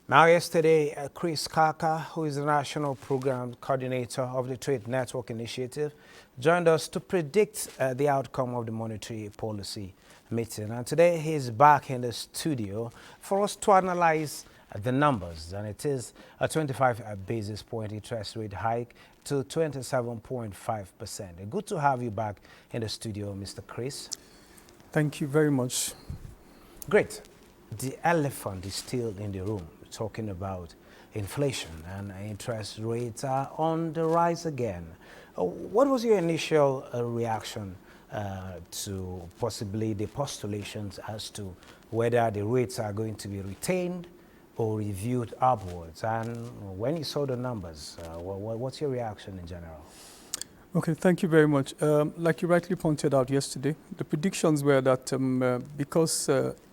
Now, yesterday, Chris Kaka, who is the National Program Coordinator of the Trade Network Initiative, joined us to predict the outcome of the monetary policy meeting. And today, he's back in the studio for us to analyze the numbers. And it is a 25 basis point interest rate hike to 27.5%. Good to have you back in the studio, Mr. Chris. Thank you very much. Great. The elephant is still in the room. Talking about inflation and interest rates are on the rise again. What was your initial reaction to possibly the postulations as to whether the rates are going to be retained or reviewed upwards? And when you saw the numbers, what's your reaction in general? Okay, thank you very much. Like you rightly pointed out yesterday, the predictions were that because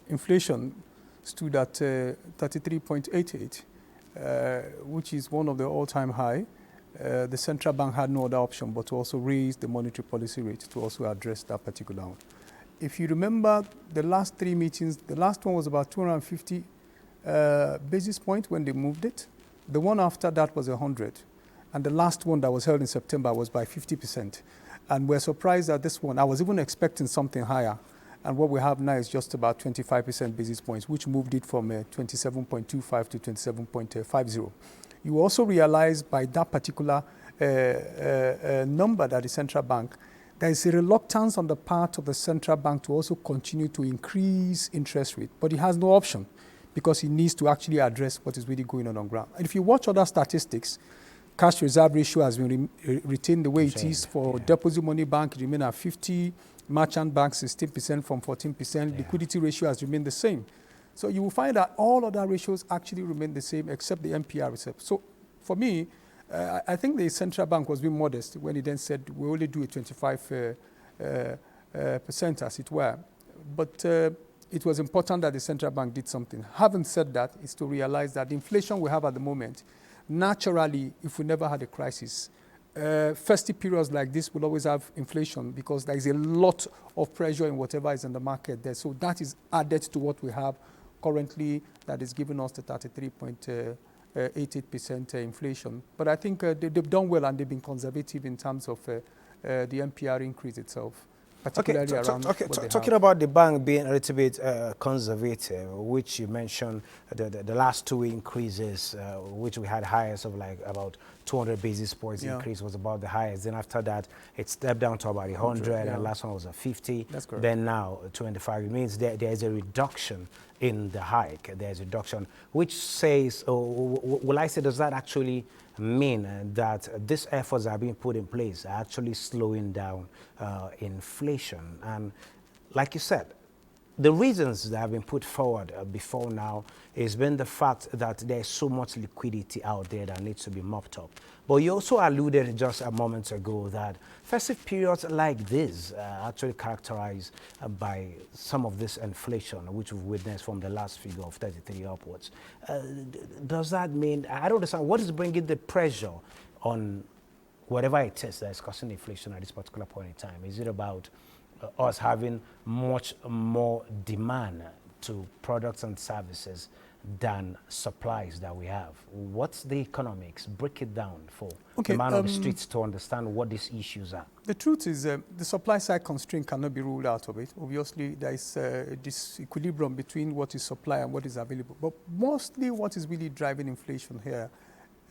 inflation stood at 33.88, which is one of the all-time high. The central bank had no other option but to also raise the monetary policy rate to also address that particular one. If you remember the last three meetings, the last one was about 250 basis points when they moved it. The one after that was 100. And the last one that was held in September was by 50%. And we're surprised at this one. I was even expecting something higher. And what we have now is just about 25% basis points, which moved it from 27.25 to 27.50. You also realize by that particular number that the central bank, there is a reluctance on the part of the central bank to also continue to increase interest rate. But it has no option because it needs to actually address what is really going on ground. And if you watch other statistics, cash reserve ratio has been retained the way it is for deposit money bank, it remains at 50. Merchant banks 16% from 14%. Liquidity ratio has remained the same. So you will find that all other ratios actually remain the same except the MPR itself. So for me, I think the central bank was being modest when it then said we only do a 25% as it were. But it was important that the central bank did something. Having said that, is to realize that the inflation we have at the moment, naturally, if we never had a crisis, festive periods like this will always have inflation because there is a lot of pressure in whatever is in the market there. So that is added to what we have currently that is giving us the 33.88% inflation. But I think they've done well and they've been conservative in terms of the MPR increase itself. Particularly around talking about the bank being a little bit conservative, which you mentioned, the last two increases, which we had highest of like about 200 basis points increase was about the highest. Then after that, it stepped down to about 100, and the last one was a 50. That's correct. Then now 25. It means there is a reduction in the hike. There's a reduction, which says, will I say, does that actually mean that these efforts that are being put in place are actually slowing down inflation? And like you said, the reasons that have been put forward before now has been the fact that there's so much liquidity out there that needs to be mopped up. But you also alluded just a moment ago that festive periods like this are actually characterized by some of this inflation, which we've witnessed from the last figure of 33 upwards. Does that mean, I don't understand, what is bringing the pressure on whatever it is that is causing inflation at this particular point in time? Is it about us having much more demand to products and services than supplies that we have? What's the economics? Break it down for the man on the streets to understand what these issues are. The truth is the supply side constraint cannot be ruled out of it. Obviously, there is this equilibrium between what is supply and what is available. But mostly what is really driving inflation here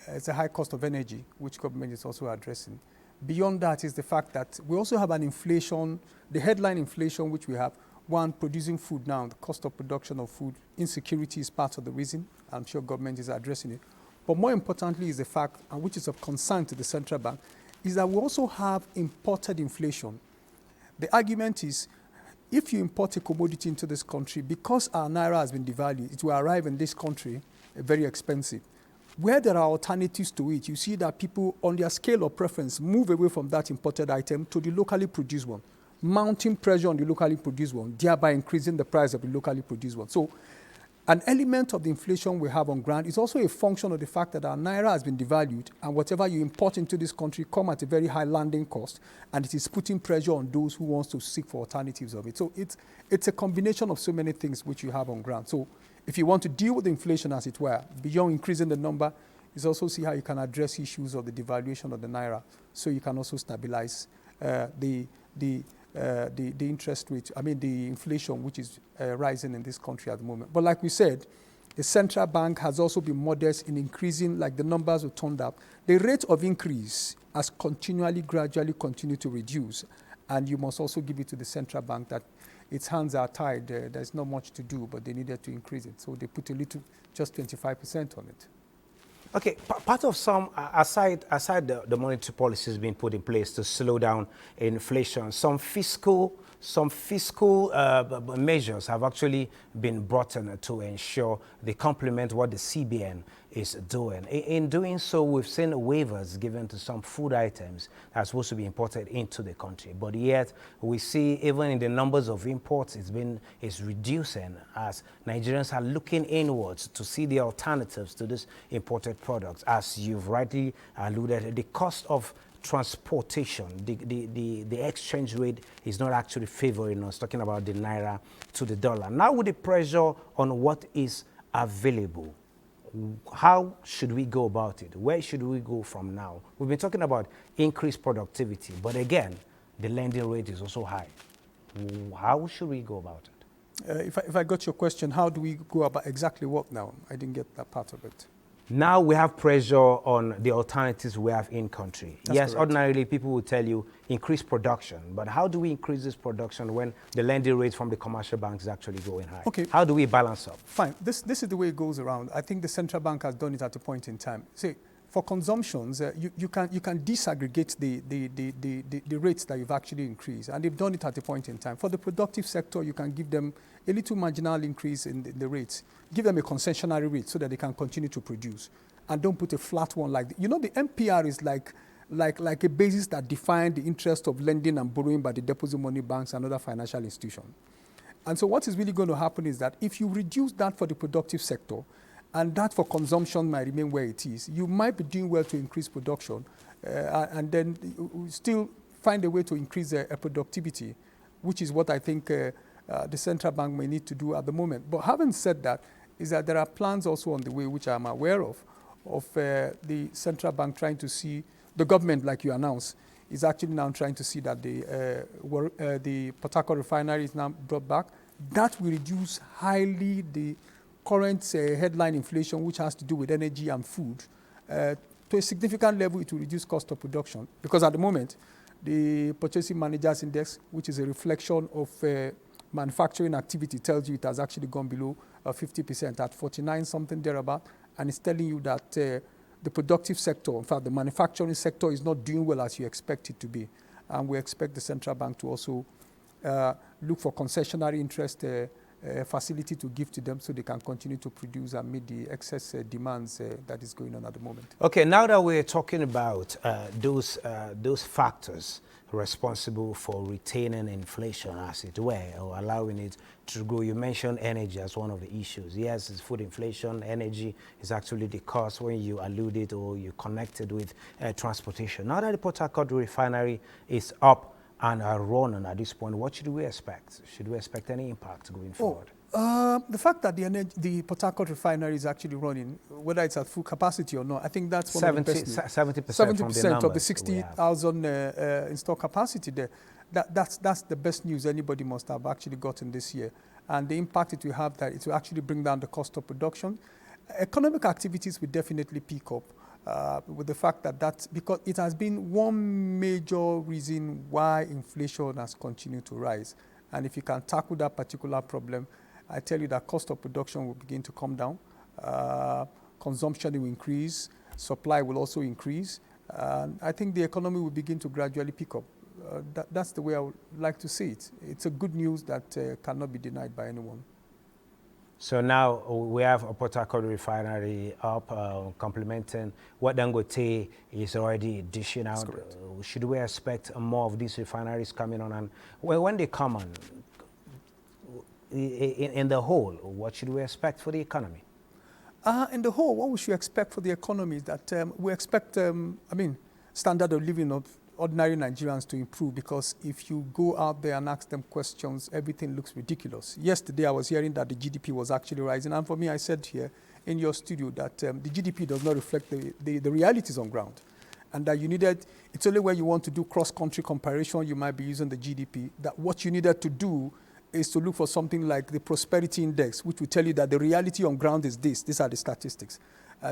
is the high cost of energy, which government is also addressing. Beyond that is the fact that we also have an inflation, the headline inflation which we have, one, producing food now, the cost of production of food, insecurity is part of the reason. I'm sure government is addressing it. But more importantly is the fact, and which is of concern to the central bank, is that we also have imported inflation. The argument is, if you import a commodity into this country, because our naira has been devalued, it will arrive in this country very expensive. Where there are alternatives to it, you see that people on their scale of preference move away from that imported item to the locally produced one, mounting pressure on the locally produced one, thereby increasing the price of the locally produced one. So an element of the inflation we have on ground is also a function of the fact that our naira has been devalued, and whatever you import into this country come at a very high landing cost, and it is putting pressure on those who want to seek for alternatives of it. So it's a combination of so many things which you have on ground. So if you want to deal with inflation, as it were, beyond increasing the number, is also see how you can address issues of the devaluation of the naira, so you can also stabilize the interest rate. I mean, the inflation, which is rising in this country at the moment. But like we said, the central bank has also been modest in increasing, like the numbers we turned up. The rate of increase has gradually continued to reduce. And you must also give it to the central bank that its hands are tied. There's not much to do, but they needed to increase it. So they put a little, just 25% on it. Okay, part of some, aside the monetary policies being put in place to slow down inflation, some fiscal measures have actually been brought in to ensure they complement what the CBN is doing. In doing so, we've seen waivers given to some food items that are supposed to be imported into the country. But yet, we see even in the numbers of imports, it's reducing as Nigerians are looking inwards to see the alternatives to these imported products. As you've rightly alluded, the cost of transportation, the exchange rate is not actually favoring us, talking about the naira to the dollar. Now with the pressure on what is available, how should we go about it? Where should we go from now? We've been talking about increased productivity, but again, the lending rate is also high. How should we go about it? If I got your question, how do we go about exactly what now? I didn't get that part of it. Now we have pressure on the alternatives we have in country. That's yes, correct. Ordinarily people will tell you increase production, but how do we increase this production when the lending rate from the commercial banks is actually going high? Okay. How do we balance up? Fine. This is the way it goes around. I think the central bank has done it at a point in time. See, for consumptions, you can disaggregate the rates that you've actually increased, and they've done it at a point in time. For the productive sector, you can give them a little marginal increase in the rates. Give them a concessionary rate so that they can continue to produce, and don't put a flat one like the MPR is like a basis that defines the interest of lending and borrowing by the deposit money banks and other financial institutions. And so what is really going to happen is that if you reduce that for the productive sector, and that for consumption might remain where it is, you might be doing well to increase production, and then still find a way to increase productivity, which is what I think the central bank may need to do at the moment. But having said that, is that there are plans also on the way, which I'm aware of the central bank trying to see, the government, like you announced, is actually now trying to see that the Port Harcourt refinery is now brought back. That will reduce highly the current headline inflation, which has to do with energy and food, to a significant level. It will reduce cost of production, because at the moment, the Purchasing Managers Index, which is a reflection of manufacturing activity, tells you it has actually gone below 50% at 49 something thereabout, and it's telling you that the productive sector, in fact, the manufacturing sector is not doing well as you expect it to be. And we expect the central bank to also look for concessionary interest facility to give to them so they can continue to produce and meet the excess demands that is going on at the moment. Okay, now that we're talking about those factors responsible for retaining inflation, as it were, or allowing it to grow. You mentioned energy as one of the issues. Yes, it's food inflation. Energy is actually the cost when you alluded or you connected with transportation. Now that the Port Harcourt refinery is up and are running at this point, what should we expect? Should we expect any impact going forward? The fact that the Port Harcourt refinery is actually running, whether it's at full capacity or not, I think that's one of the best news. 70% of the 60,000 installed capacity there. That's the best news anybody must have actually gotten this year. And the impact it will have, that it will actually bring down the cost of production. Economic activities will definitely pick up. With the fact that that's because it has been one major reason why inflation has continued to rise. And if you can tackle that particular problem, I tell you that cost of production will begin to come down, consumption will increase, supply will also increase, and I think the economy will begin to gradually pick up. That's the way I would like to see it. It's a good news that cannot be denied by anyone. So now we have a Port Harcourt refinery up, complementing what Dangote is already dishing out. Should we expect more of these refineries coming on? And when they come on, in the whole, what should we expect for the economy? In the whole, what we should expect for the economy is that we expect, standard of living ordinary Nigerians to improve, because if you go out there and ask them questions, everything looks ridiculous. Yesterday, I was hearing that the GDP was actually rising. And for me, I said here in your studio that the GDP does not reflect the realities on ground. And that you needed, it's only when you want to do cross-country comparison, you might be using the GDP, that what you needed to do is to look for something like the prosperity index, which will tell you that the reality on ground is this. These are the statistics.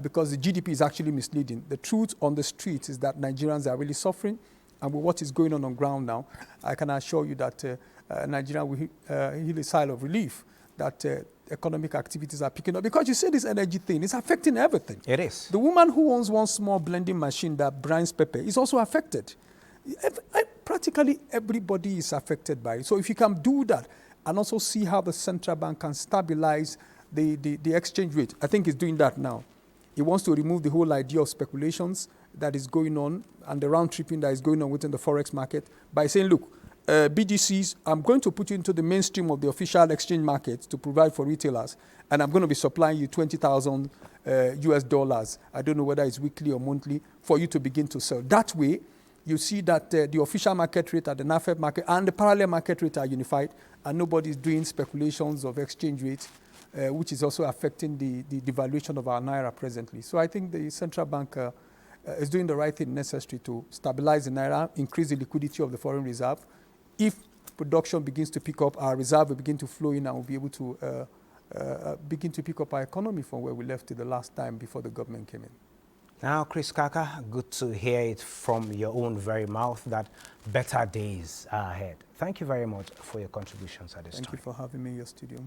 Because the GDP is actually misleading. The truth on the streets is that Nigerians are really suffering. And with what is going on ground now, I can assure you that Nigeria will heal a sigh of relief that economic activities are picking up. Because you see this energy thing, it's affecting everything. It is. The woman who owns one small blending machine that brines pepper is also affected. Practically everybody is affected by it. So if you can do that and also see how the central bank can stabilize the exchange rate, I think it's doing that now. It wants to remove the whole idea of speculations that is going on and the round tripping that is going on within the forex market by saying, look, BGCs, I'm going to put you into the mainstream of the official exchange market to provide for retailers, and I'm going to be supplying you 20,000 US dollars. I don't know whether it's weekly or monthly, for you to begin to sell. That way, you see that the official market rate at the NAFED market and the parallel market rate are unified, and nobody's doing speculations of exchange rates, which is also affecting the devaluation of our naira presently. So I think the central bank is doing the right thing necessary to stabilize the naira, increase the liquidity of the foreign reserve. If production begins to pick up, our reserve will begin to flow in, and we'll be able to begin to pick up our economy from where we left it the last time before the government came in. Now, Chris Kaka, good to hear it from your own very mouth that better days are ahead. Thank you very much for your contributions at this time. Thank you for having me in your studio.